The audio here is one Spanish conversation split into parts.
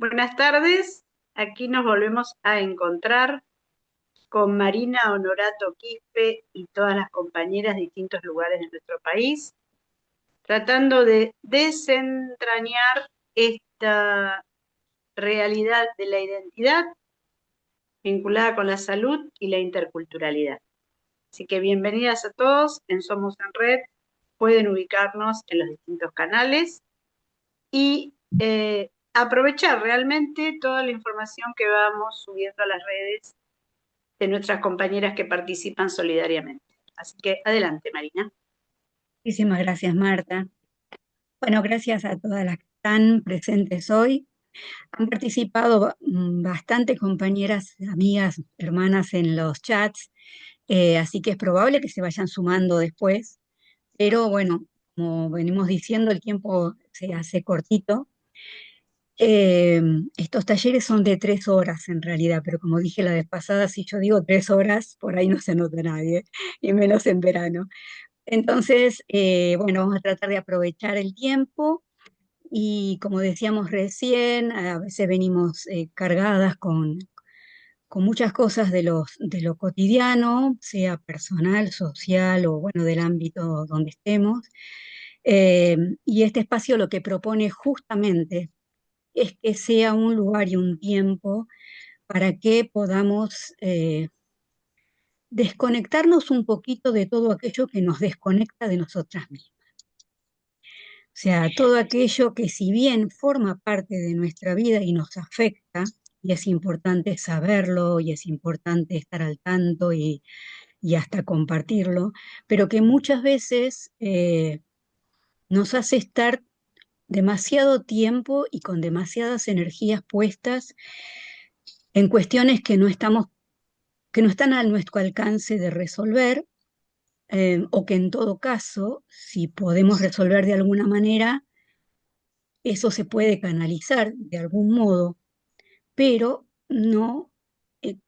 Buenas tardes, aquí nos volvemos a encontrar con Marina Honorato Quispe y todas las compañeras de distintos lugares de nuestro país, tratando de desentrañar esta realidad de la identidad vinculada con la salud y la interculturalidad. Así que bienvenidas a todos en Somos en Red, pueden ubicarnos en los distintos canales y aprovechar realmente toda la información que vamos subiendo a las redes de nuestras compañeras que participan solidariamente. Así que adelante, Marina. Muchísimas gracias, Marta. Bueno, gracias a todas las que están presentes hoy. Han participado bastante compañeras, amigas, hermanas en los chats, así que es probable que se vayan sumando después. Pero bueno, como venimos diciendo, el tiempo se hace cortito. Eh, Estos talleres son de 3 horas en realidad, pero como dije la vez pasada, si yo digo 3 horas, por ahí no se nota nadie, y menos en verano. Entonces, bueno, vamos a tratar de aprovechar el tiempo y como decíamos recién, a veces venimos cargadas con muchas cosas de lo cotidiano, sea personal, social o bueno, del ámbito donde estemos. Y este espacio lo que propone justamente es que sea un lugar y un tiempo para que podamos desconectarnos un poquito de todo aquello que nos desconecta de nosotras mismas. O sea, todo aquello que si bien forma parte de nuestra vida y nos afecta, y es importante saberlo, y es importante estar al tanto y hasta compartirlo, pero que muchas veces nos hace estar demasiado tiempo y con demasiadas energías puestas en cuestiones que no están a nuestro alcance de resolver, o que en todo caso, si podemos resolver de alguna manera, eso se puede canalizar de algún modo, pero no eh,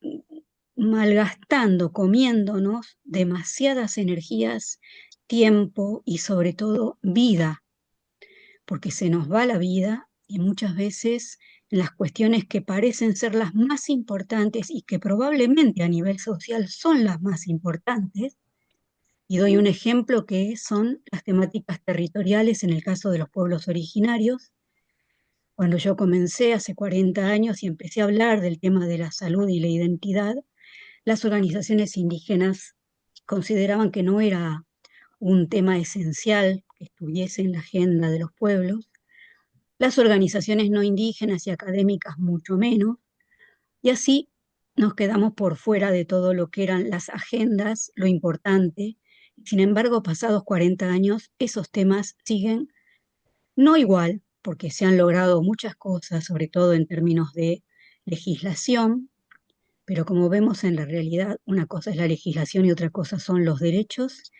malgastando, comiéndonos demasiadas energías, tiempo y sobre todo vida, porque se nos va la vida y muchas veces las cuestiones que parecen ser las más importantes y que probablemente a nivel social son las más importantes, y doy un ejemplo que son las temáticas territoriales en el caso de los pueblos originarios. Cuando yo comencé hace 40 años y empecé a hablar del tema de la salud y la identidad, las organizaciones indígenas consideraban que no era un tema esencial que estuviese en la agenda de los pueblos, las organizaciones no indígenas y académicas mucho menos, y así nos quedamos por fuera de todo lo que eran las agendas, lo importante. Sin embargo, pasados 40 años, esos temas siguen no igual, porque se han logrado muchas cosas, sobre todo en términos de legislación, pero como vemos en la realidad, una cosa es la legislación y otra cosa son los derechos,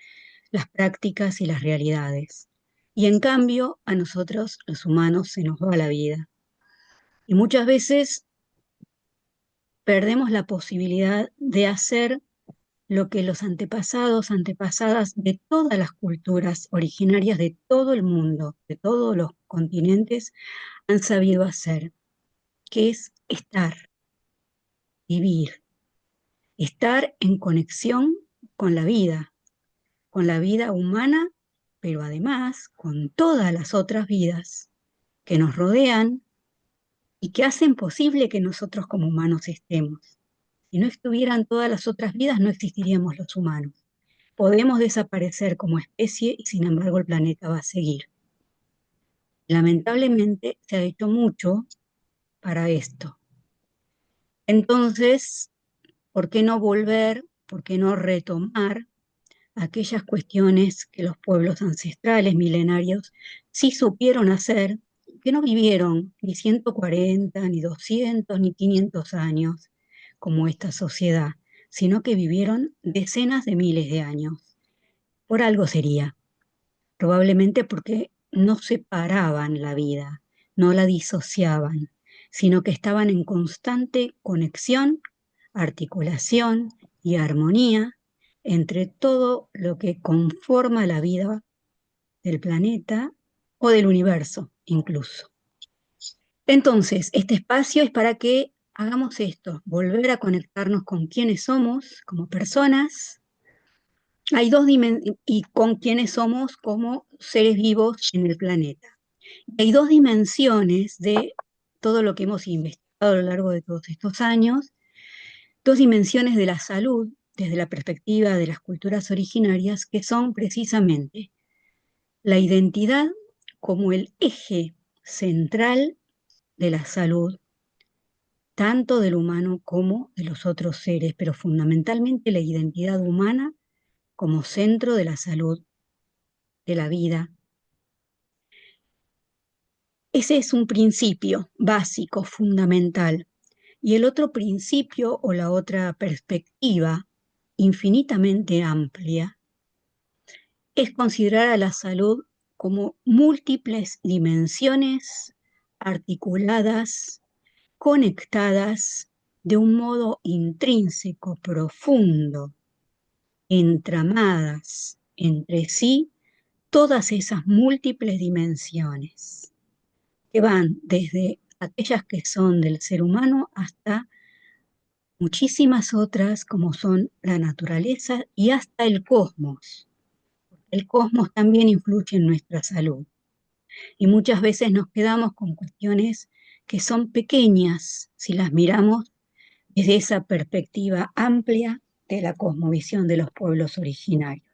las prácticas y las realidades. Y en cambio, a nosotros, los humanos, se nos va la vida. Y muchas veces perdemos la posibilidad de hacer lo que los antepasados, antepasadas de todas las culturas originarias de todo el mundo, de todos los continentes, han sabido hacer, que es estar, vivir, estar en conexión con la vida humana, pero además con todas las otras vidas que nos rodean y que hacen posible que nosotros como humanos estemos. Si no estuvieran todas las otras vidas, no existiríamos los humanos. Podemos desaparecer como especie y sin embargo el planeta va a seguir. Lamentablemente se ha hecho mucho para esto. Entonces, ¿por qué no volver? ¿Por qué no retomar aquellas cuestiones que los pueblos ancestrales milenarios sí supieron hacer, que no vivieron ni 140, ni 200, ni 500 años como esta sociedad, sino que vivieron decenas de miles de años? Por algo sería, probablemente porque no separaban la vida, no la disociaban, sino que estaban en constante conexión, articulación y armonía entre todo lo que conforma la vida del planeta o del universo incluso. Entonces, este espacio es para que hagamos esto, volver a conectarnos con quiénes somos como personas. Hay dos dimensiones y con quiénes somos como seres vivos en el planeta. Hay dos dimensiones de todo lo que hemos investigado a lo largo de todos estos años, dos dimensiones de la salud desde la perspectiva de las culturas originarias, que son precisamente la identidad como el eje central de la salud, tanto del humano como de los otros seres, pero fundamentalmente la identidad humana como centro de la salud, de la vida. Ese es un principio básico, fundamental. Y el otro principio o la otra perspectiva infinitamente amplia es considerar a la salud como múltiples dimensiones articuladas, conectadas de un modo intrínseco, profundo, entramadas entre sí todas esas múltiples dimensiones que van desde aquellas que son del ser humano hasta muchísimas otras como son la naturaleza y hasta el cosmos. El cosmos también influye en nuestra salud y muchas veces nos quedamos con cuestiones que son pequeñas si las miramos desde esa perspectiva amplia de la cosmovisión de los pueblos originarios.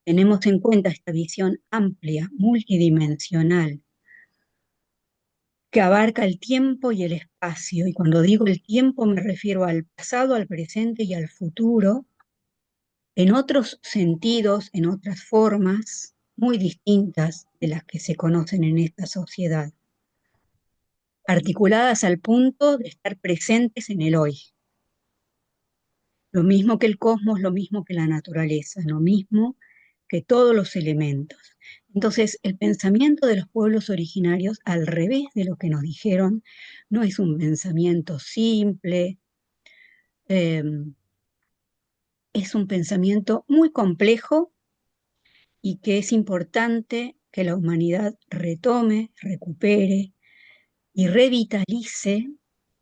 Tenemos en cuenta esta visión amplia, multidimensional, que abarca el tiempo y el espacio. Y cuando digo el tiempo me refiero al pasado, al presente y al futuro, en otros sentidos, en otras formas muy distintas de las que se conocen en esta sociedad, articuladas al punto de estar presentes en el hoy. Lo mismo que el cosmos, lo mismo que la naturaleza, lo mismo que todos los elementos. Entonces, el pensamiento de los pueblos originarios, al revés de lo que nos dijeron, no es un pensamiento simple, eh, es un pensamiento muy complejo y que es importante que la humanidad retome, recupere y revitalice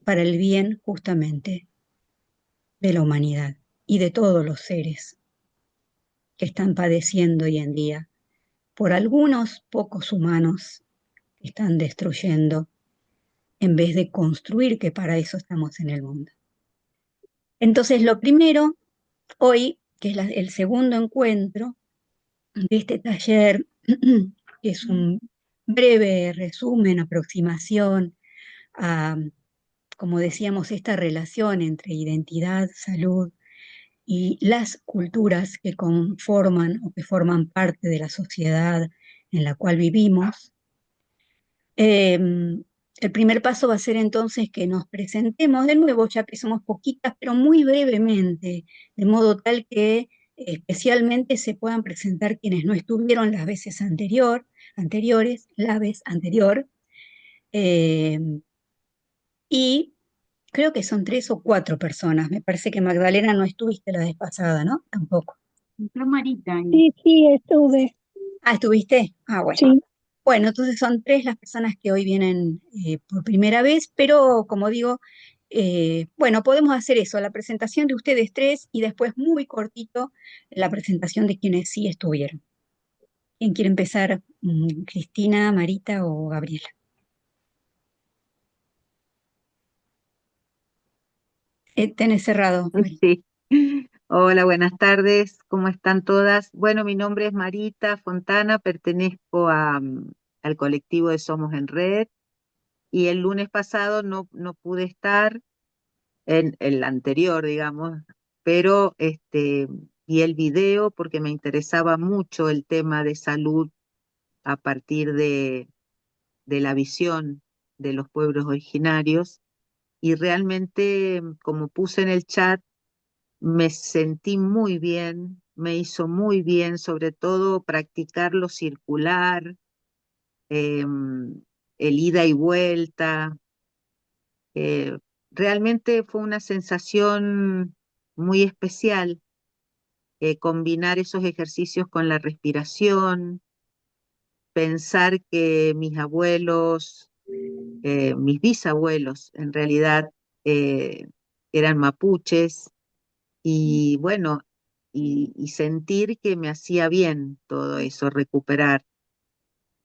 para el bien justamente de la humanidad y de todos los seres que están padeciendo hoy en día por algunos pocos humanos que están destruyendo en vez de construir, que para eso estamos en el mundo. Entonces, lo primero, hoy, que es el segundo encuentro de este taller, que es un breve resumen, aproximación a, como decíamos, esta relación entre identidad, salud y las culturas que conforman o que forman parte de la sociedad en la cual vivimos. El primer paso va a ser entonces que nos presentemos de nuevo, ya que somos poquitas, pero muy brevemente, de modo tal que especialmente se puedan presentar quienes no estuvieron las veces anteriores, la vez anterior, eh, y creo que son 3 o 4 personas. Me parece que Magdalena no estuviste la vez pasada, ¿no? Tampoco. Entró Marita ahí. Sí, sí, estuve, Ah, ¿estuviste? Ah, bueno. sí. Bueno, entonces son 3 las personas que hoy vienen por primera vez, pero como digo, bueno, podemos hacer eso, la presentación de ustedes 3 y después muy cortito la presentación de quienes sí estuvieron. ¿Quién quiere empezar? ¿Cristina, Marita o Gabriela? Tenés cerrado, Marita. Sí. Hola, buenas tardes. ¿Cómo están todas? Bueno, mi nombre es Marita Fontana, pertenezco al colectivo de Somos en Red y el lunes pasado no pude estar en el anterior, digamos, pero vi el video porque me interesaba mucho el tema de salud a partir de la visión de los pueblos originarios y realmente, como puse en el chat, me sentí muy bien, me hizo muy bien, sobre todo practicar lo circular, el ida y vuelta. eh, Realmente fue una sensación muy especial, combinar esos ejercicios con la respiración, pensar que mis abuelos mis bisabuelos en realidad eh, eran mapuches y bueno, y sentir que me hacía bien todo eso, recuperar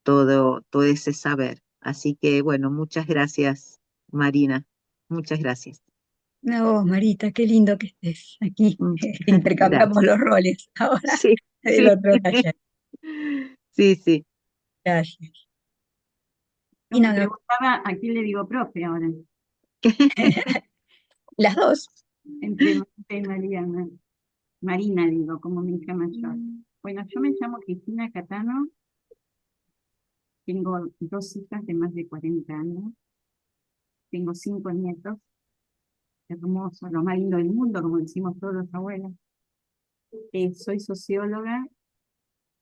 todo ese saber. Así que bueno, muchas gracias, Marina, muchas gracias. No, Marita, qué lindo que estés aquí. Mm, Intercambiamos Gracias. los roles ahora Sí, del sí, otro taller. sí, sí. Gracias. Yo Y me nada, preguntaba a quién le digo profe ahora, las dos. entre Marita y Mariana. Marina digo, como mi hija mayor. Bueno, yo me llamo Cristina Catano, tengo dos hijas de más de 40 años, tengo 5 nietos, hermosos, lo más lindo del mundo, como decimos todos los abuelos. Soy socióloga,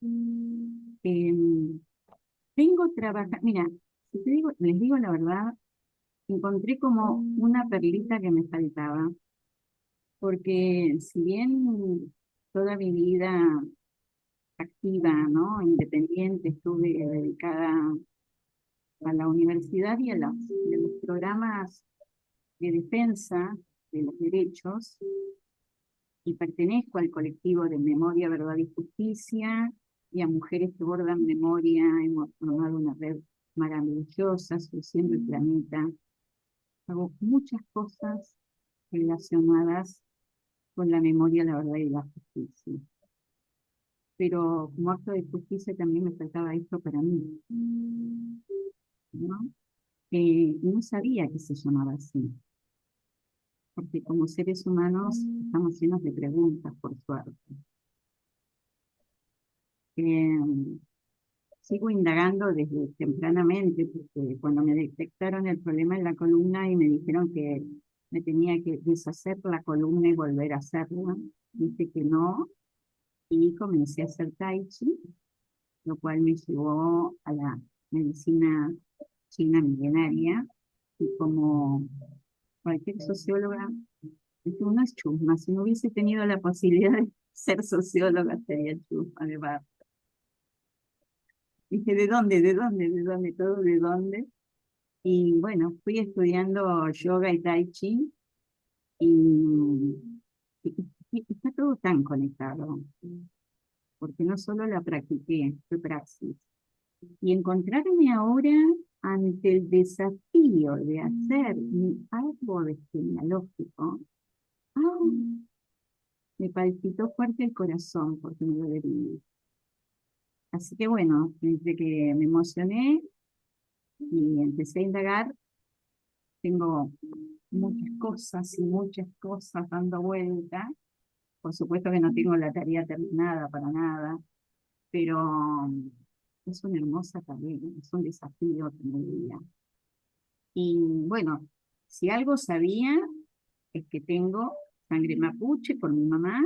eh, vengo trabajando, mira, si te digo, les digo la verdad, encontré como una perlita que me faltaba, porque si bien toda mi vida activa, ¿no? Independiente, estuve dedicada a la universidad y a los programas de defensa de los derechos, y pertenezco al colectivo de Memoria, Verdad y Justicia, y a Mujeres que Bordan Memoria. Hemos formado una red maravillosa, Surciendo el Planeta. Hago muchas cosas relacionadas con la memoria, la verdad y la justicia. Pero como acto de justicia también me faltaba esto para mí, ¿no? No sabía que se llamaba así, porque como seres humanos estamos llenos de preguntas, por suerte. Eh, Sigo indagando desde tempranamente, porque cuando me detectaron el problema en la columna y me dijeron que me tenía que deshacer la columna y volver a hacerla, dije que no, y comencé a hacer tai chi, lo cual me llevó a la medicina china milenaria, y como cualquier socióloga, esto no es chusma, si no hubiese tenido la posibilidad de ser socióloga sería chusma de bar. Dije, ¿de dónde? ¿De dónde? ¿De dónde? ¿Todo de dónde? Y bueno, fui estudiando yoga y tai chi, y, y está todo tan conectado, porque no solo la practiqué, fue praxis. Y encontrarme ahora ante el desafío de hacer mi árbol genealógico, ¡ah! Me palpitó fuerte el corazón porque me lo debí. Así que bueno, entre que me emocioné y empecé a indagar, tengo muchas cosas dando vuelta. Por supuesto que no tengo la tarea terminada para nada, pero es una hermosa tarea, es un desafío que me diría. Y bueno, si algo sabía es que tengo sangre mapuche por mi mamá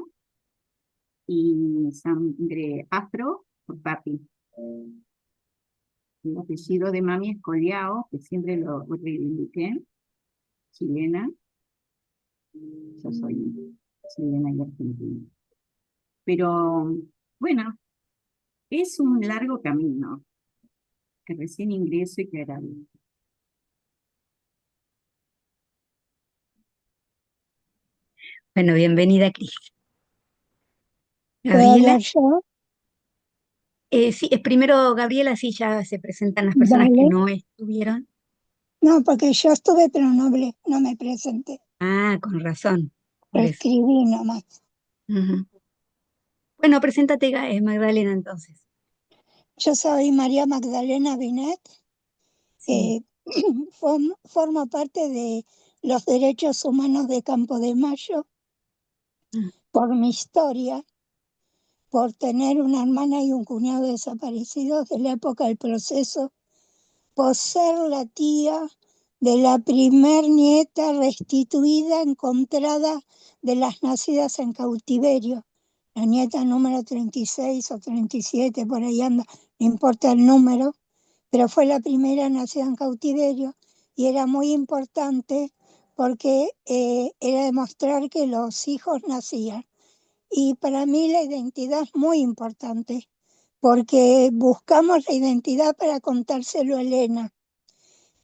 y sangre afro por papi. El apellido de mami es Collao, que siempre lo reivindiqué, chilena. Yo soy chilena y argentina. Pero bueno, es un largo camino que recién ingreso y que agradezco. Bueno, bienvenida, Cris. ¿Puedo Gabriela. hablar yo? Sí, primero Gabriela, sí, ya se presentan las personas que Vale. no estuvieron. No, porque yo estuve, pero no hablé, no me presenté. Ah, con razón, por eso. Escribí nomás. Ujú. Bueno, preséntate, Magdalena, entonces. Yo soy María Magdalena Binet. Sí. Formo parte de los derechos humanos de Campo de Mayo Mm. por mi historia, por tener una hermana y un cuñado desaparecidos de la época del proceso, por ser la tía de la primer nieta restituida, encontrada de las nacidas en cautiverio. La nieta número 36 o 37, por ahí anda, no importa el número, pero fue la primera nacida en cautiverio y era muy importante porque era demostrar que los hijos nacían. Y para mí la identidad es muy importante porque buscamos la identidad para contárselo a Elena.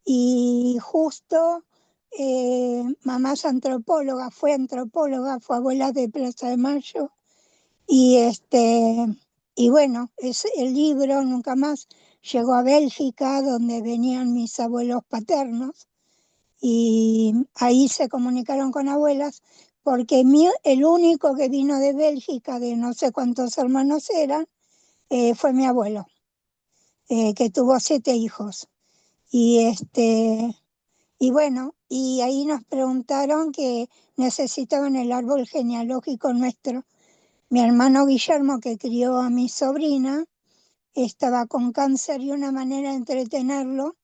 y justo mamá es antropóloga, fue abuela de Plaza de Mayo, y y bueno, el libro nunca más llegó a Bélgica, donde venían mis abuelos paternos, y ahí se comunicaron con abuelas, porque el único que vino de Bélgica, de no sé cuántos hermanos eran, fue mi abuelo, que tuvo 7 hijos. Y y bueno, y ahí nos preguntaron que necesitaban el árbol genealógico nuestro. Mi hermano Guillermo, que crió a mi sobrina, estaba con cáncer, y una manera de entretenerlo,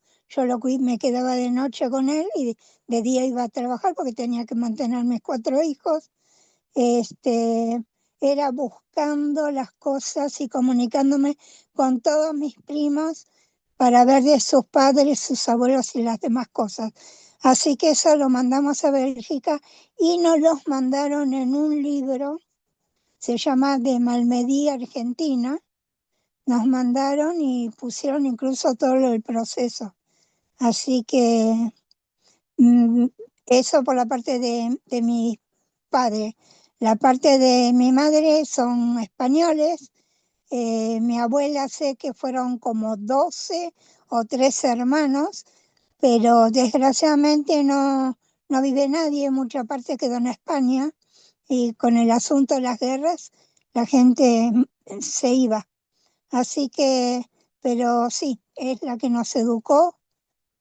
me quedaba de noche con él y de día iba a trabajar porque tenía que mantener mis 4 hijos. Era buscando las cosas y comunicándome con todos mis primos para ver de sus padres, sus abuelos y las demás cosas. Así que eso lo mandamos a Bélgica y nos los mandaron en un libro, se llama De Malmedy, Argentina. Nos mandaron y pusieron incluso todo el proceso. Así que mm, eso por la parte de mi padre. La parte de mi madre son españoles. Mi abuela sé que fueron como 12 o 13 hermanos, pero desgraciadamente no vive nadie, mucha parte quedó en España, y con el asunto de las guerras la gente se iba. Así que, pero sí, es la que nos educó,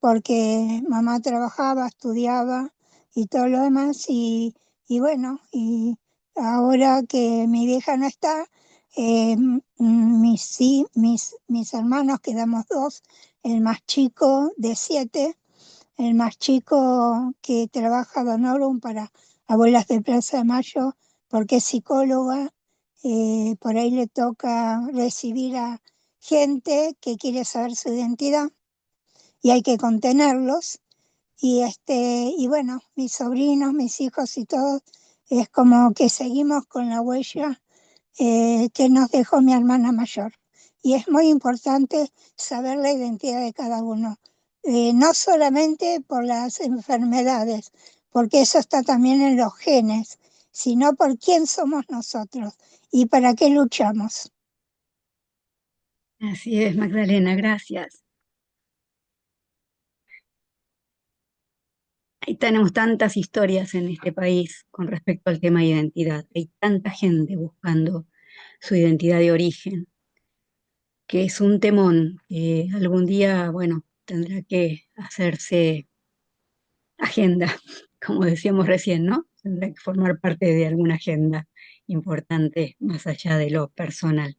porque mamá trabajaba, estudiaba y todo lo demás, y bueno, y ahora que mi vieja no está, sí, mis hermanos, quedamos 2, el más chico de 7, el más chico que trabaja de honorum para Abuelas de Plaza de Mayo, porque es psicóloga, por ahí le toca recibir a gente que quiere saber su identidad y hay que contenerlos. Y bueno, mis sobrinos, mis hijos y todos, es como que seguimos con la huella que nos dejó mi hermana mayor. Y es muy importante saber la identidad de cada uno, no solamente por las enfermedades, porque eso está también en los genes, sino por quién somos nosotros y para qué luchamos. Así es, Magdalena, gracias. Ahí tenemos tantas historias en este país con respecto al tema de identidad. Hay tanta gente buscando su identidad de origen, que es un temón que algún día, bueno, tendrá que hacerse agenda, como decíamos recién, ¿no? Tendrá que formar parte de alguna agenda importante más allá de lo personal.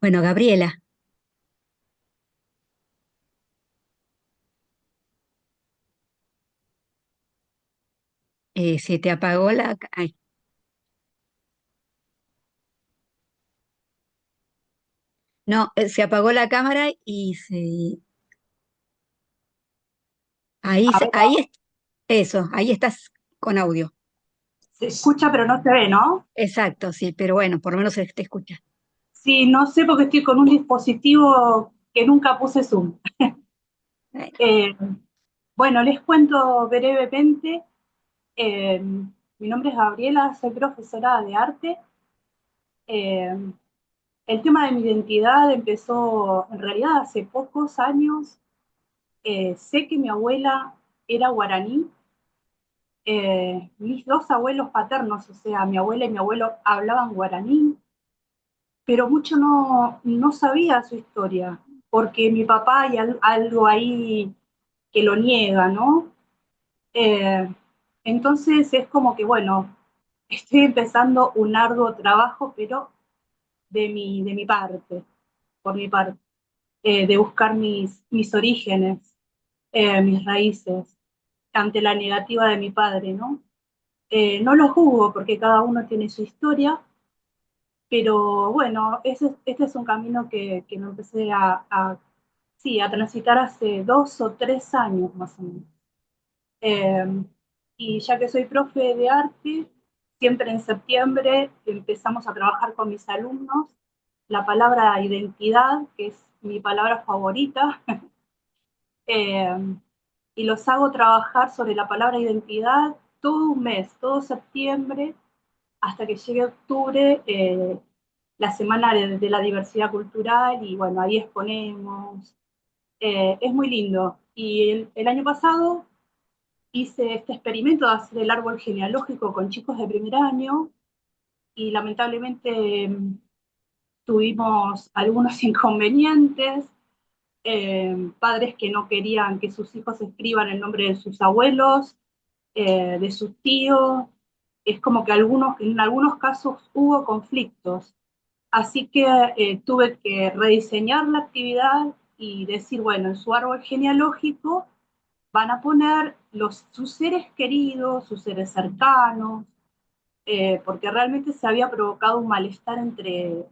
Bueno, Gabriela, se te apagó ay, no, se apagó la cámara y ahí, A ver, eso, ahí estás con audio. se escucha pero no se ve, ¿no? Exacto, sí, pero bueno, por lo menos se te escucha. Sí, no sé porque estoy con un dispositivo que nunca puse Zoom. Bueno, Eh, bueno, les cuento brevemente. eh, Mi nombre es Gabriela, soy profesora de arte. Eh, el tema de mi identidad empezó en realidad hace pocos años. Sé que mi abuela era guaraní. Mis dos abuelos paternos, o sea, mi abuela y mi abuelo, hablaban guaraní, pero mucho no sabía su historia, porque mi papá hay algo ahí que lo niega, ¿no? Eh, entonces es como que, bueno, estoy empezando un arduo trabajo, pero de mi parte, por mi parte, de buscar mis orígenes, mis raíces, ante la negativa de mi padre, ¿no? No lo juzgo porque cada uno tiene su historia, pero bueno, este es un camino que me empecé sí, a transitar hace 2 o 3 años más o menos. Eh, y ya que soy profe de arte, siempre en septiembre empezamos a trabajar con mis alumnos la palabra identidad, que es mi palabra favorita. eh, y los hago trabajar sobre la palabra identidad todo un mes, todo septiembre, hasta que llegue octubre, la semana de la diversidad cultural, y bueno, ahí exponemos. Es muy lindo. Y el año pasado hice este experimento de hacer el árbol genealógico con chicos de primer año, y lamentablemente tuvimos algunos inconvenientes, padres que no querían que sus hijos escriban el nombre de sus abuelos, de sus tíos. Es como que en algunos casos hubo conflictos. Así que tuve que rediseñar la actividad y decir, bueno, en su árbol genealógico van a poner sus seres queridos, sus seres cercanos, porque realmente se había provocado un malestar entre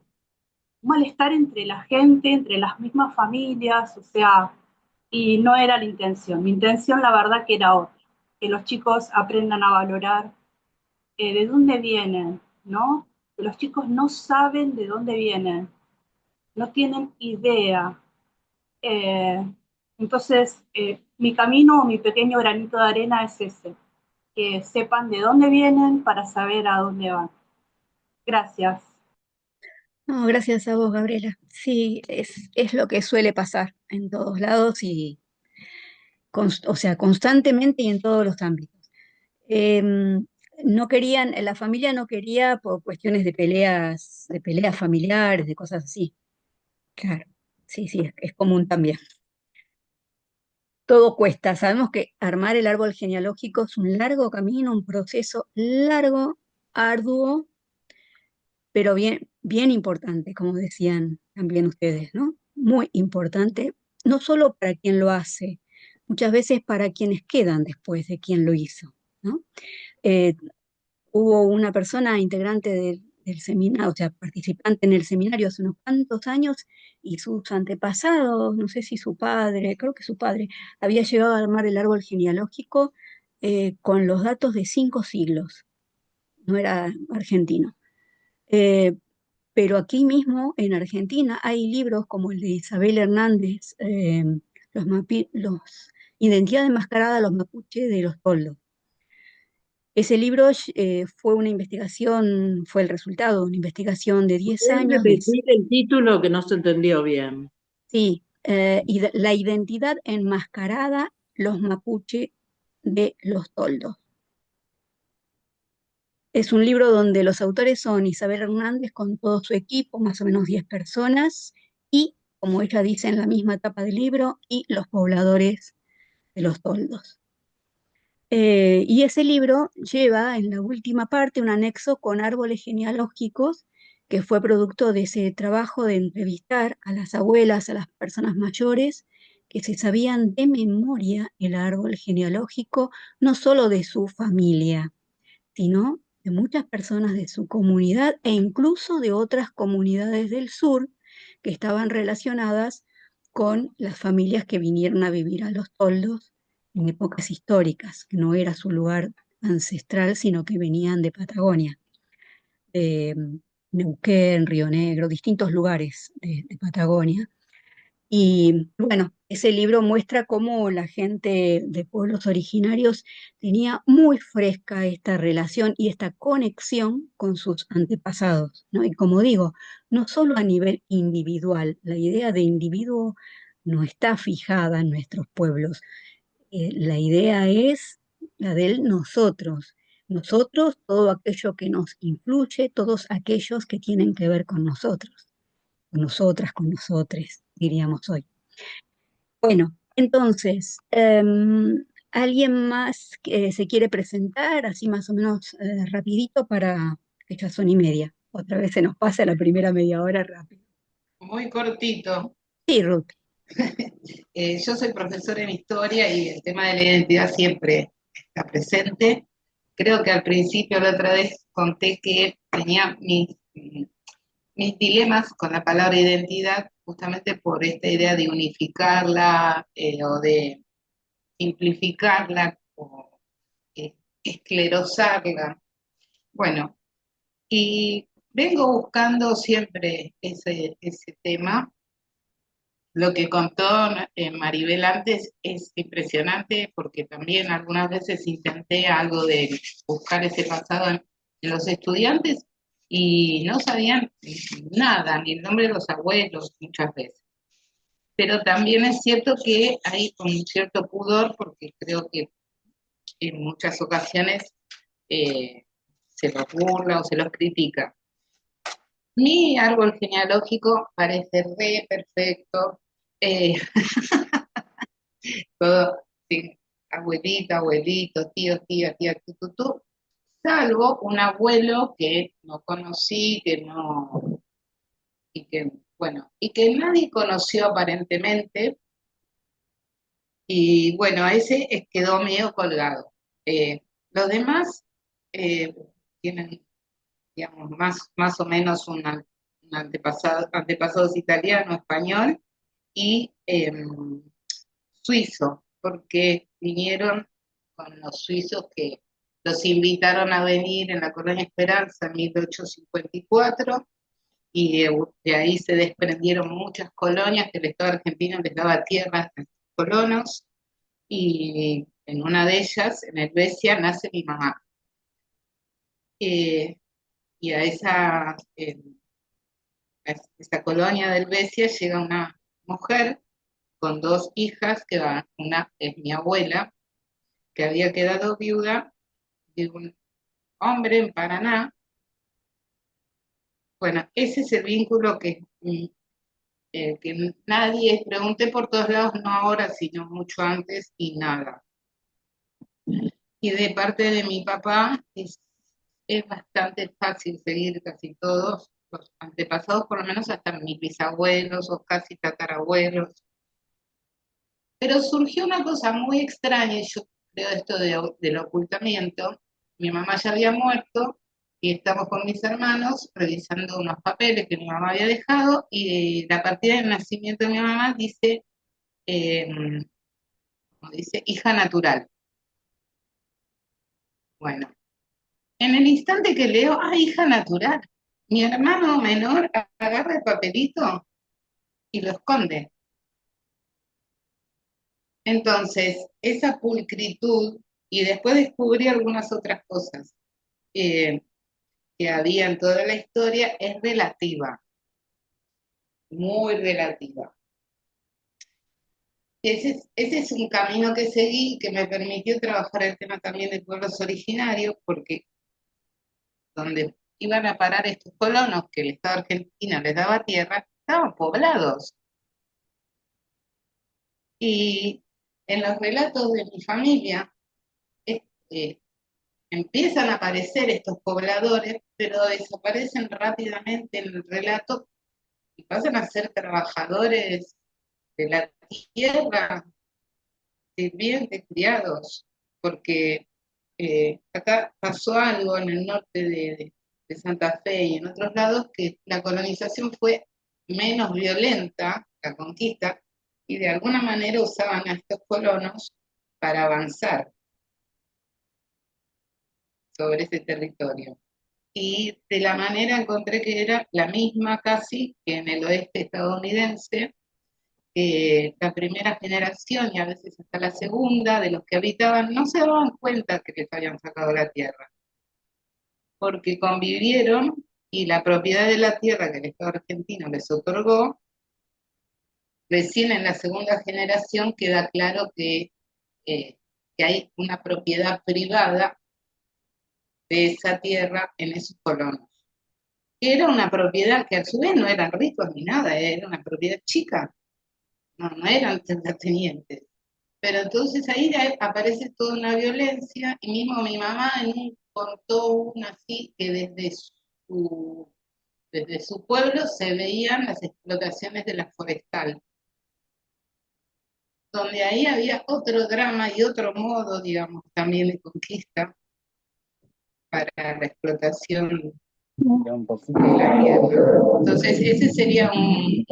la gente, entre las mismas familias, o sea, y no era la intención. Mi intención, la verdad, que era otra, que los chicos aprendan a valorar de dónde vienen, ¿no? Que los chicos no saben de dónde vienen, no tienen idea. Eh, entonces, mi camino, mi pequeño granito de arena es ese, que sepan de dónde vienen para saber a dónde van. Gracias. No, gracias a vos, Gabriela. Sí, es lo que suele pasar en todos lados y, o sea, constantemente y en todos los ámbitos. No querían, la familia no quería por cuestiones de peleas familiares, de cosas así. Claro, sí, sí, es común también. Todo cuesta. Sabemos que armar el árbol genealógico es un largo camino, un proceso largo, arduo, pero bien, bien importante, como decían también ustedes, ¿no? Muy importante, no solo para quien lo hace, muchas veces para quienes quedan después de quien lo hizo, ¿no? Eh, Hubo una persona integrante del seminario, o sea, participante en el seminario hace unos cuantos años, y sus antepasados, no sé si su padre, creo que su padre, había llegado a armar el árbol genealógico con los datos de 5 siglos, no era argentino. Eh, pero aquí mismo en Argentina hay libros como el de Isabel Hernández, los Identidad enmascarada, los mapuches de los toldos. Ese libro fue una investigación, fue el resultado de una investigación de 10 ¿Puedes años. repetir el título que no se entendió bien? Sí, la identidad enmascarada, los mapuche de los toldos. Es un libro donde los autores son Isabel Hernández con todo su equipo, más o menos 10 personas, y, como ella dice en la misma tapa del libro, y los pobladores de los toldos. Y ese libro lleva en la última parte un anexo con árboles genealógicos, que fue producto de ese trabajo de entrevistar a las abuelas, a las personas mayores, que se sabían de memoria el árbol genealógico, no solo de su familia, sino de muchas personas de su comunidad e incluso de otras comunidades del sur que estaban relacionadas con las familias que vinieron a vivir a Los Toldos en épocas históricas, que no era su lugar ancestral, sino que venían de Patagonia, de Neuquén, Río Negro, distintos lugares de Patagonia. Y bueno, ese libro muestra cómo la gente de pueblos originarios tenía muy fresca esta relación y esta conexión con sus antepasados, ¿no? Y como digo, no solo a nivel individual, la idea de individuo no está fijada en nuestros pueblos. La idea es la del nosotros. Nosotros, todo aquello que nos influye, todos aquellos que tienen que ver con nosotros, con nosotras, con nosotres, diríamos hoy. Bueno, entonces, ¿alguien más que se quiere presentar, así más o menos rapidito para que ya son y media? Otra vez se nos pasa la primera media hora rápido. Muy cortito. Sí, Ruth. Yo soy profesora en historia y el tema de la identidad siempre está presente. Creo que al principio, la otra vez, conté que tenía mis dilemas con la palabra identidad, justamente por esta idea de unificarla o de simplificarla o esclerosarla. Bueno, y vengo buscando siempre ese tema. Lo que contó Maribel antes es impresionante porque también algunas veces intenté algo de buscar ese pasado en los estudiantes y no sabían nada, ni el nombre de los abuelos muchas veces. Pero también es cierto que hay un cierto pudor porque creo que en muchas ocasiones se los burla o se los critica. Mi árbol genealógico parece re perfecto, eh, todo, sí, abuelita, abuelito, tío, tía, tía, tú, salvo un abuelo que no conocí, que no, y que, bueno, y que nadie conoció aparentemente, y bueno, ese quedó medio colgado. Los demás tienen, digamos, más o menos un antepasados italiano, español y suizo, porque vinieron con los suizos que los invitaron a venir en la Colonia Esperanza en 1854 y de ahí se desprendieron muchas colonias que el Estado argentino les daba tierras a los colonos y en una de ellas, en Helvecia, nace mi mamá. Y a esa colonia de Helvecia llega una mujer con dos hijas, que una es mi abuela, que había quedado viuda de un hombre en Paraná. Bueno, ese es el vínculo que nadie, pregunté por todos lados, no ahora, sino mucho antes, y nada. Y de parte de mi papá es bastante fácil seguir casi todos los antepasados, por lo menos hasta mis bisabuelos o casi tatarabuelos. Pero surgió una cosa muy extraña, y yo creo esto del ocultamiento. Mi mamá ya había muerto y estamos con mis hermanos revisando unos papeles que mi mamá había dejado y la partida de nacimiento de mi mamá dice, eh, como dice, hija natural. Bueno, en el instante que leo, hija natural, mi hermano menor agarra el papelito y lo esconde. Entonces, esa pulcritud, y después descubrí algunas otras cosas eh, que había en toda la historia, es relativa, muy relativa. Ese es un camino que seguí que me permitió trabajar el tema también de pueblos originarios, porque donde iban a parar estos colonos que el Estado argentino les daba tierra, estaban poblados. Y en los relatos de mi familia, este, empiezan a aparecer estos pobladores, pero desaparecen rápidamente en el relato y pasan a ser trabajadores de la tierra, sirvientes, criados, porque acá pasó algo en el norte de Santa Fe y en otros lados que la colonización fue menos violenta, la conquista, y de alguna manera usaban a estos colonos para avanzar sobre ese territorio. Y de la manera encontré que era la misma casi que en el oeste estadounidense, la primera generación y a veces hasta la segunda de los que habitaban no se daban cuenta que les habían sacado la tierra, porque convivieron y la propiedad de la tierra que el Estado argentino les otorgó, recién en la segunda generación queda claro que hay una propiedad privada de esa tierra en esos colonos. Era una propiedad que a su vez no eran ricos ni nada, era una propiedad chica, no eran terratenientes. Pero entonces ahí aparece toda una violencia, y mismo mi mamá contó una así que desde su pueblo se veían las explotaciones de la forestal, donde ahí había otro drama y otro modo, digamos, también de conquista para la explotación de la tierra. Entonces ese sería un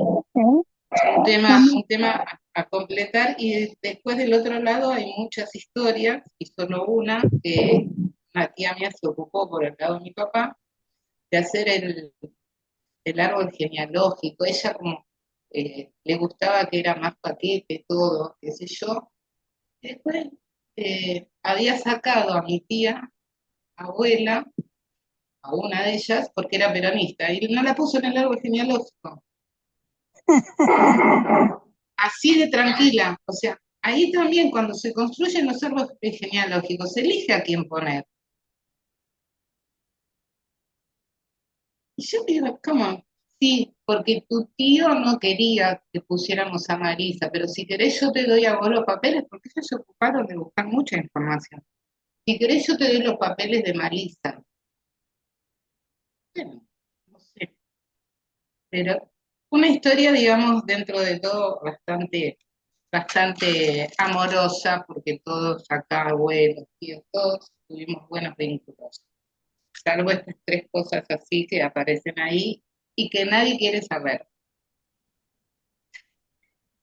tema a completar, y después del otro lado hay muchas historias, y solo una que una tía mía se ocupó por el lado de mi papá, de hacer el árbol genealógico. Ella como le gustaba que era más paquete, todo, qué sé yo. Después había sacado a mi tía, abuela, a una de ellas, porque era peronista, y no la puso en el árbol genealógico. Así de tranquila, o sea, ahí también cuando se construyen los árboles genealógicos, se elige a quién poner. Y yo digo, ¿cómo? Sí, porque tu tío no quería que pusiéramos a Marisa, pero si querés yo te doy a vos los papeles, porque ellos se ocuparon de buscar mucha información. Si querés yo te doy los papeles de Marisa. Bueno, no sé, pero una historia, digamos, dentro de todo bastante amorosa, porque todos acá, abuelos, tíos, todos tuvimos buenos vínculos. Salvo estas tres cosas así que aparecen ahí y que nadie quiere saber.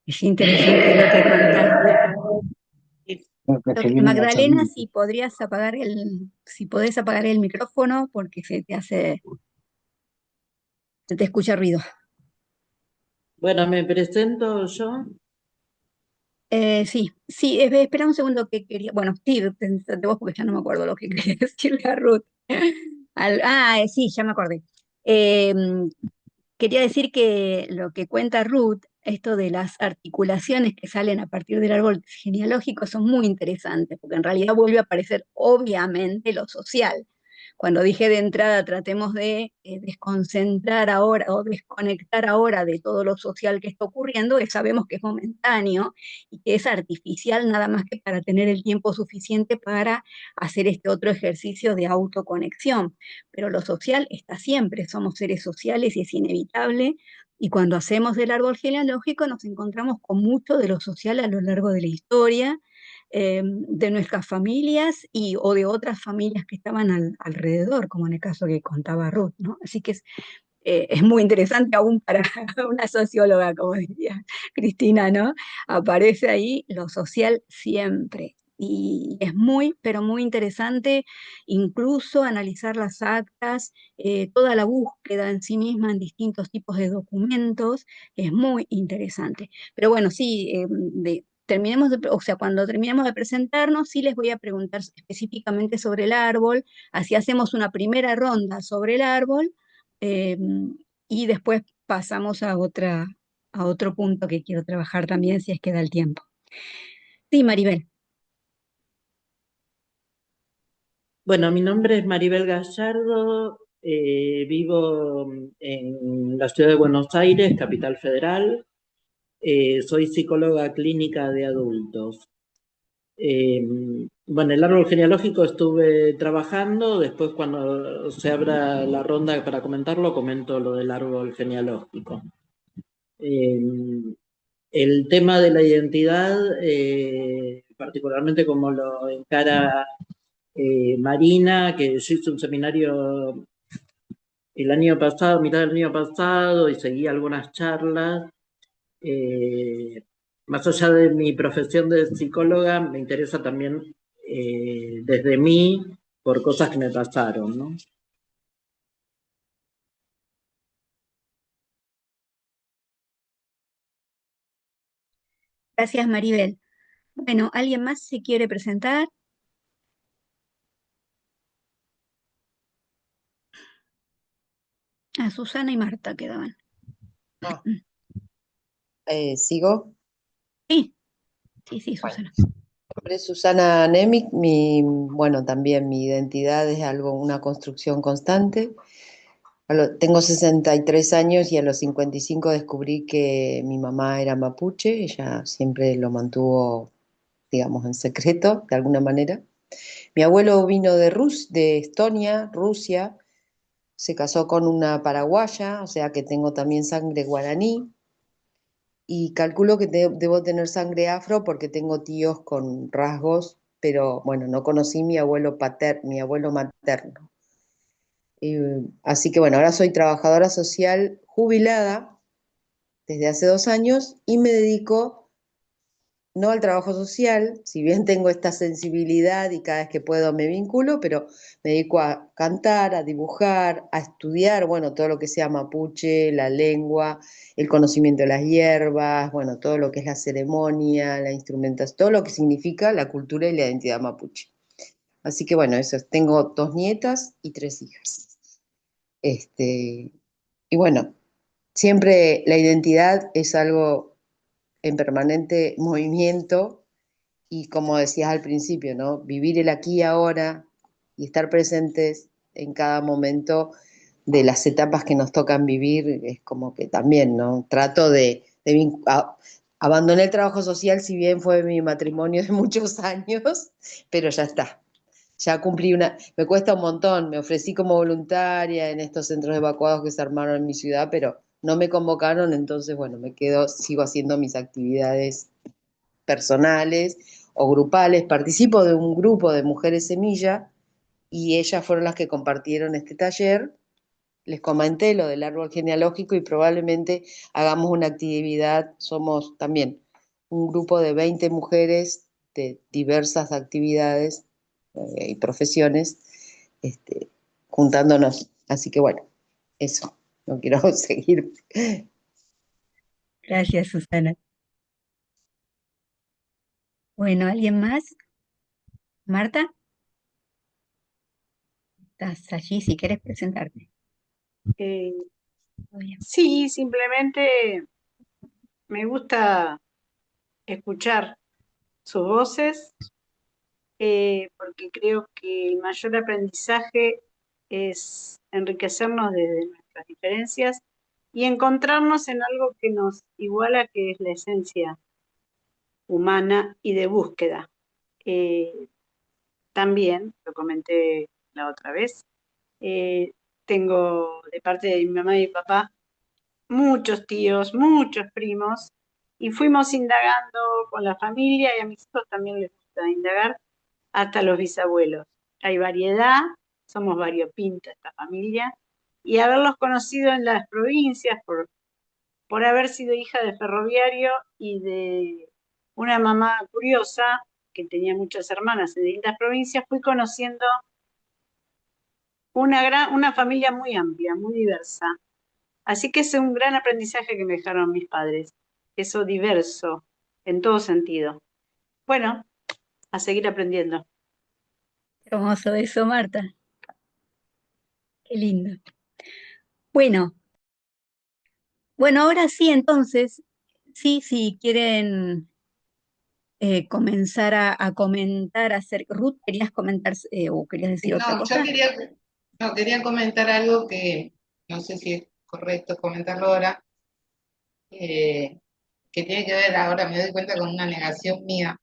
Es interesante lo que contaste. Y Magdalena, si podrías apagar si podés apagar el micrófono porque se te escucha ruido. Bueno, me presento yo. Sí, espera un segundo que quería, bueno, sí, pensate vos porque ya no me acuerdo lo que quería decirle a Ruth. Sí, ya me acordé. Eh, Quería decir que lo que cuenta Ruth, esto de las articulaciones que salen a partir del árbol genealógico son muy interesantes, porque en realidad vuelve a aparecer obviamente lo social. Cuando dije de entrada, tratemos de desconcentrar ahora o desconectar ahora de todo lo social que está ocurriendo, sabemos que es momentáneo y que es artificial nada más que para tener el tiempo suficiente para hacer este otro ejercicio de autoconexión. Pero lo social está siempre, somos seres sociales y es inevitable. Y cuando hacemos del árbol genealógico nos encontramos con mucho de lo social a lo largo de la historia, de nuestras familias o de otras familias que estaban alrededor, como en el caso que contaba Ruth, ¿no? Así que es muy interesante aún para una socióloga, como diría Cristina, ¿no? Aparece ahí lo social siempre. Y es muy, pero muy interesante incluso analizar las actas, toda la búsqueda en sí misma en distintos tipos de documentos, es muy interesante. Pero bueno, sí, o sea, cuando terminemos de presentarnos, sí les voy a preguntar específicamente sobre el árbol, así hacemos una primera ronda sobre el árbol, eh, y después pasamos a otro punto que quiero trabajar también, si es que da el tiempo. Sí, Maribel. Bueno, mi nombre es Maribel Gallardo, vivo en la ciudad de Buenos Aires, capital federal. Soy psicóloga clínica de adultos. Bueno, el árbol genealógico estuve trabajando, después cuando se abra la ronda para comentarlo, comento lo del árbol genealógico. El tema de la identidad, particularmente como lo encara Marina, que yo hice un seminario el año pasado, mitad del año pasado, y seguí algunas charlas. Más allá de mi profesión de psicóloga, me interesa también desde mí por cosas que me pasaron, ¿no? Gracias, Maribel. Bueno, ¿alguien más se quiere presentar? Susana y Marta quedaban. Ah, ¿sigo? Sí, Bueno, Susana. mi nombre es Susana Nemic, bueno, también mi identidad es una construcción constante. Tengo 63 años y a los 55 descubrí que mi mamá era mapuche, ella siempre lo mantuvo, digamos, en secreto, de alguna manera. Mi abuelo vino de Estonia, Rusia, se casó con una paraguaya, o sea que tengo también sangre guaraní. Y calculo que debo tener sangre afro porque tengo tíos con rasgos, pero bueno, no conocí mi abuelo mi abuelo materno. Así que bueno, ahora soy trabajadora social jubilada desde hace 2 años y me dedico no al trabajo social, si bien tengo esta sensibilidad y cada vez que puedo me vinculo, pero me dedico a cantar, a dibujar, a estudiar, bueno, todo lo que sea mapuche, la lengua, el conocimiento de las hierbas, bueno, todo lo que es la ceremonia, la instrumentación, todo lo que significa la cultura y la identidad mapuche. Así que bueno, eso, tengo 2 nietas y 3 hijas. Y bueno, siempre la identidad es algo en permanente movimiento y como decías al principio, ¿no? Vivir el aquí y ahora y estar presentes en cada momento de las etapas que nos tocan vivir es como que también, ¿no? Trato abandoné el trabajo social, si bien fue mi matrimonio de muchos años, pero ya está. Ya cumplí me cuesta un montón, me ofrecí como voluntaria en estos centros evacuados que se armaron en mi ciudad, pero no me convocaron, entonces bueno, sigo haciendo mis actividades personales o grupales. Participo de un grupo de mujeres semilla y ellas fueron las que compartieron este taller. Les comenté lo del árbol genealógico y probablemente hagamos una actividad. Somos también un grupo de 20 mujeres de diversas actividades y profesiones, juntándonos. Así que bueno, eso, no quiero seguir. Gracias, Susana. Bueno, ¿alguien más? Marta, estás allí si quieres presentarte. Sí, simplemente me gusta escuchar sus voces, porque creo que el mayor aprendizaje es enriquecernos desde nuestras diferencias y encontrarnos en algo que nos iguala, que es la esencia humana y de búsqueda. También, lo comenté la otra vez, tengo de parte de mi mamá y mi papá muchos tíos, muchos primos, y fuimos indagando con la familia, y a mis hijos también les gusta indagar, hasta los bisabuelos. Hay variedad, somos variopinta esta familia, y haberlos conocido en las provincias por haber sido hija de ferroviario y de una mamá curiosa que tenía muchas hermanas en distintas provincias, fui conociendo una familia muy amplia, muy diversa. Así que es un gran aprendizaje que me dejaron mis padres, eso diverso, en todo sentido. Bueno, a seguir aprendiendo. Hermoso eso, Marta. Qué lindo. Bueno, ahora sí, entonces, sí, si quieren comenzar a comentar Ruth, ¿querías comentar o querías decir otra No, cosa? yo quería comentar algo que no sé si es correcto comentarlo ahora, que tiene que ver, ahora me doy cuenta, con una negación mía,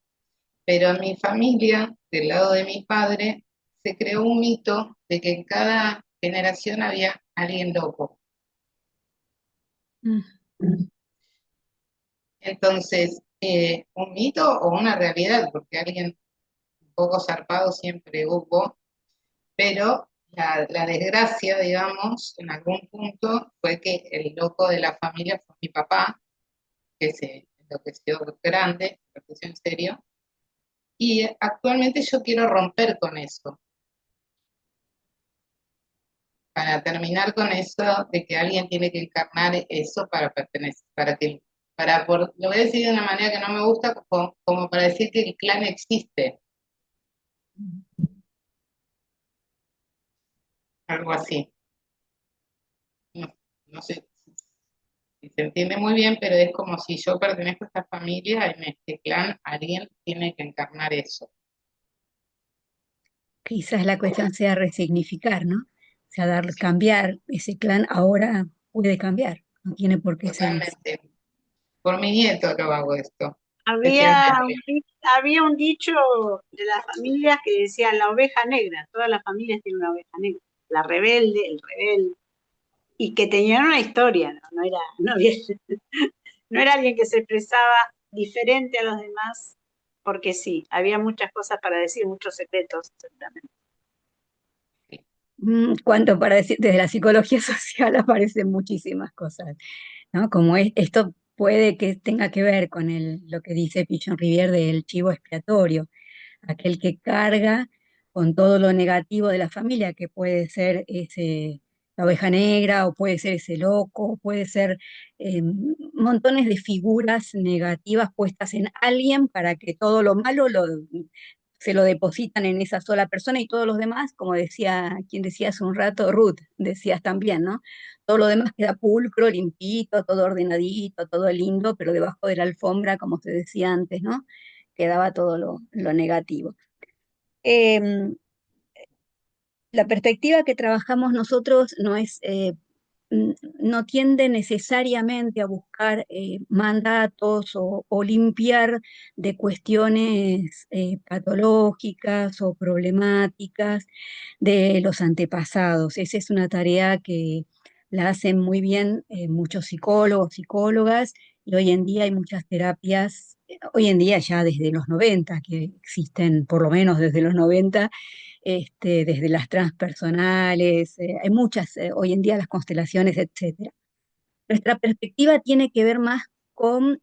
pero en mi familia, del lado de mi padre, se creó un mito de que en cada generación había alguien loco. Mm. Entonces, un mito o una realidad, porque alguien un poco zarpado siempre hubo, pero la desgracia, digamos, en algún punto fue que el loco de la familia fue mi papá, que se enloqueció grande, enloqueció en serio, y actualmente yo quiero romper con eso, para terminar con eso de que alguien tiene que encarnar eso para pertenecer, lo voy a decir de una manera que no me gusta, como para decir que el clan existe, algo así. No, no sé si se entiende muy bien, pero es como si yo pertenezco a esta familia, en este clan alguien tiene que encarnar eso. Quizás la cuestión sea resignificar, ¿no? O sea, cambiar ese clan ahora puede cambiar, no tiene por qué seguir. Totalmente. Por mi nieto lo hago esto. Había un dicho de las familias que decía la oveja negra, todas las familias tienen una oveja negra, la rebelde, el rebelde, y que tenían una historia, no era alguien que se expresaba diferente a los demás, porque sí, había muchas cosas para decir, muchos secretos, seguramente. Cuanto para decir, desde la psicología social aparecen muchísimas cosas, ¿no? Como esto puede que tenga que ver con lo que dice Pichon Rivière del chivo expiatorio, aquel que carga con todo lo negativo de la familia, que puede ser la oveja negra, o puede ser ese loco, o puede ser montones de figuras negativas puestas en alguien para que todo lo malo se lo depositan en esa sola persona, y todos los demás, como decía, quien decía hace un rato, Ruth, decías también, ¿no? Todo lo demás queda pulcro, limpito, todo ordenadito, todo lindo, pero debajo de la alfombra, como se decía antes, ¿no? Quedaba todo lo negativo. Em, la perspectiva que trabajamos nosotros no tiende necesariamente a buscar mandatos o limpiar de cuestiones patológicas o problemáticas de los antepasados. Esa es una tarea que la hacen muy bien muchos psicólogos, psicólogas, y hoy en día hay muchas terapias, hoy en día ya desde los 90, que existen por lo menos desde los 90, desde las transpersonales, hay muchas, hoy en día las constelaciones, etcétera. Nuestra perspectiva tiene que ver más con,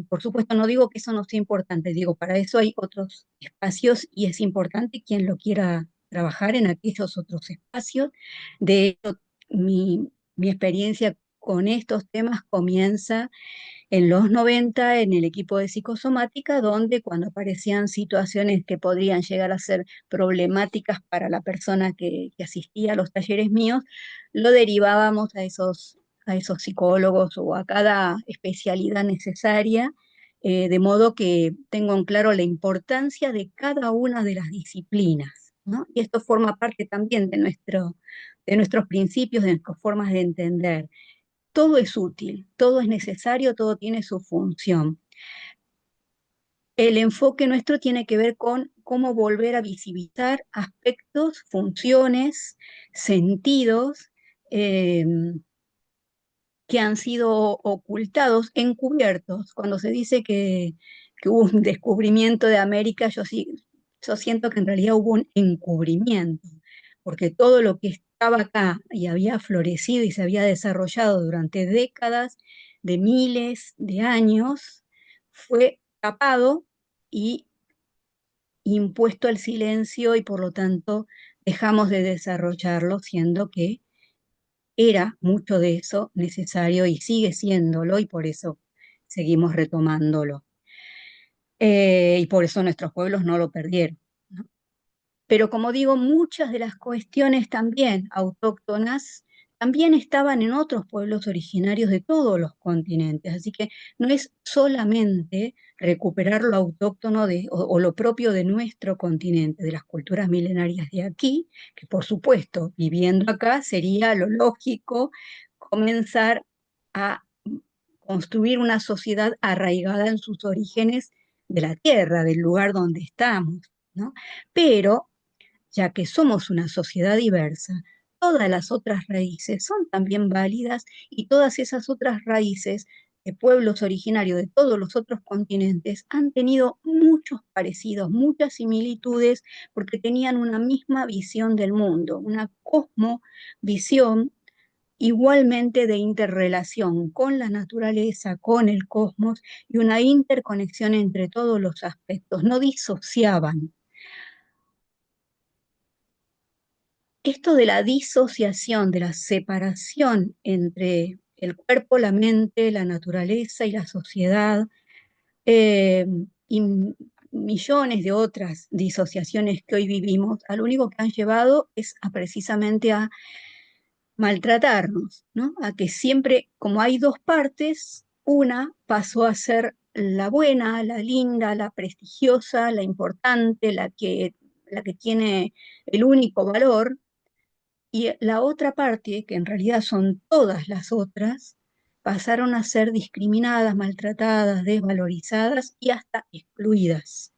por supuesto, no digo que eso no sea importante, digo, para eso hay otros espacios y es importante quien lo quiera trabajar en aquellos otros espacios. De hecho, mi experiencia con estos temas comienza en los 90 en el equipo de psicosomática, donde cuando aparecían situaciones que podrían llegar a ser problemáticas para la persona que asistía a los talleres míos, lo derivábamos a esos psicólogos o a cada especialidad necesaria, de modo que tengo en claro la importancia de cada una de las disciplinas, ¿no? Y esto forma parte también de nuestros principios, de nuestras formas de entender. Todo es útil, todo es necesario, todo tiene su función. El enfoque nuestro tiene que ver con cómo volver a visibilizar aspectos, funciones, sentidos eh, que han sido ocultados, encubiertos. Cuando se dice que hubo un descubrimiento de América, yo siento que en realidad hubo un encubrimiento, porque todo lo que estaba acá y había florecido y se había desarrollado durante décadas de miles de años fue tapado y impuesto al silencio, y por lo tanto dejamos de desarrollarlo, siendo que era mucho de eso necesario y sigue siéndolo, y por eso seguimos retomándolo. Y por eso nuestros pueblos no lo perdieron, ¿no? Pero como digo, muchas de las cuestiones también autóctonas también estaban en otros pueblos originarios de todos los continentes. Así que no es solamente recuperar lo autóctono o lo propio de nuestro continente, de las culturas milenarias de aquí, que por supuesto, viviendo acá, sería lo lógico comenzar a construir una sociedad arraigada en sus orígenes de la tierra, del lugar donde estamos, ¿no? Pero ya que somos una sociedad diversa, todas las otras raíces son también válidas, y todas esas otras raíces de pueblos originarios de todos los otros continentes han tenido muchos parecidos, muchas similitudes, porque tenían una misma visión del mundo, una cosmovisión igualmente de interrelación con la naturaleza, con el cosmos, y una interconexión entre todos los aspectos, no disociaban. Esto de la disociación, de la separación entre el cuerpo, la mente, la naturaleza y la sociedad, y millones de otras disociaciones que hoy vivimos, a lo único que han llevado es precisamente a maltratarnos, ¿no? A que siempre, como hay dos partes, una pasó a ser la buena, la linda, la prestigiosa, la importante, la que tiene el único valor, y la otra parte, que en realidad son todas las otras, pasaron a ser discriminadas, maltratadas, desvalorizadas y hasta excluidas.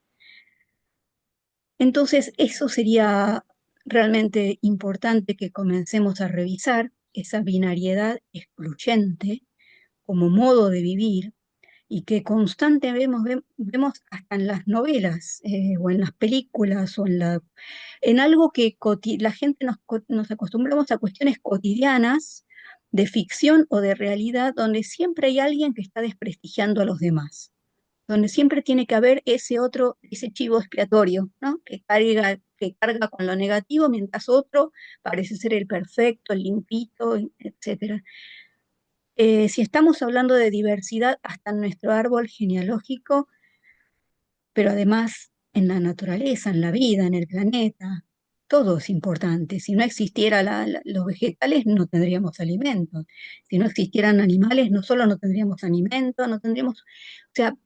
Entonces, eso sería realmente importante, que comencemos a revisar esa binariedad excluyente como modo de vivir, y que constantemente vemos hasta en las novelas, o en las películas, o en algo que la gente nos acostumbramos a cuestiones cotidianas, de ficción o de realidad donde siempre hay alguien que está desprestigiando a los demás, donde siempre tiene que haber ese otro, ese chivo expiatorio, ¿no? Que carga con lo negativo, mientras otro parece ser el perfecto, el limpito, etc. Si estamos hablando de diversidad, hasta en nuestro árbol genealógico, pero además en la naturaleza, en la vida, en el planeta, todo es importante. Si no existieran los vegetales, no tendríamos alimentos. Si no existieran animales, no solo no tendríamos alimentos, no tendríamos, o sea,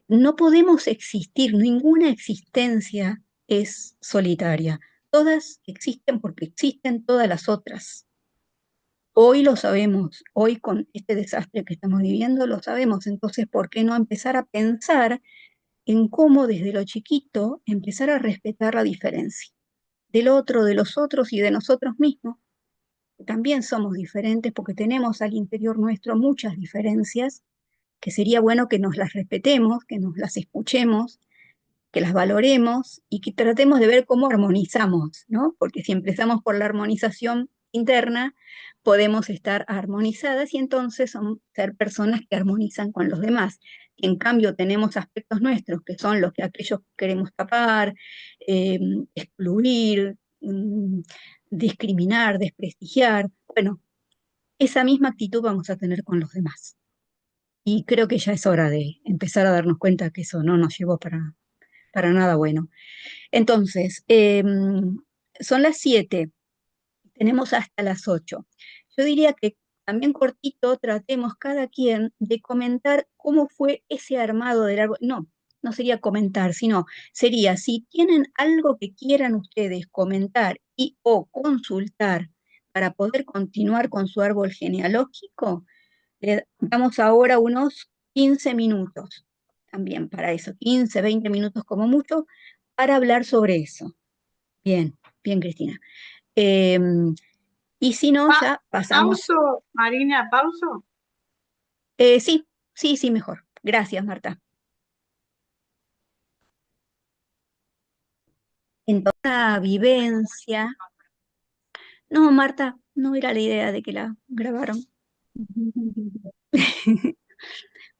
no podemos existir, ninguna existencia es solitaria. Todas existen porque existen todas las otras. Hoy lo sabemos, hoy con este desastre que estamos viviendo lo sabemos, entonces, ¿por qué no empezar a pensar en cómo desde lo chiquito empezar a respetar la diferencia del otro, de los otros y de nosotros mismos? También somos diferentes porque tenemos al interior nuestro muchas diferencias, que sería bueno que nos las respetemos, que nos las escuchemos, que las valoremos y que tratemos de ver cómo armonizamos, ¿no? Porque si empezamos por la armonización interna, podemos estar armonizadas y entonces ser personas que armonizan con los demás. Y en cambio tenemos aspectos nuestros que son los que aquellos que queremos tapar, excluir, discriminar, desprestigiar. Bueno, esa misma actitud vamos a tener con los demás. Y creo que ya es hora de empezar a darnos cuenta que eso no nos llevó para nada bueno. Entonces, son las 7, tenemos hasta las 8. Yo diría que también cortito tratemos cada quien de comentar cómo fue ese armado del árbol. No, no sería comentar, sino sería si tienen algo que quieran ustedes comentar y o consultar para poder continuar con su árbol genealógico, le damos ahora unos 15 minutos también para eso, 15, 20 minutos como mucho, para hablar sobre eso. Bien, bien, Cristina. Y si no, ya pasamos. ¿Pauso, Marina, pauso? Sí, sí, sí, mejor. Gracias, Marta. Entonces, la vivencia. No, Marta, no era la idea de que la grabaron.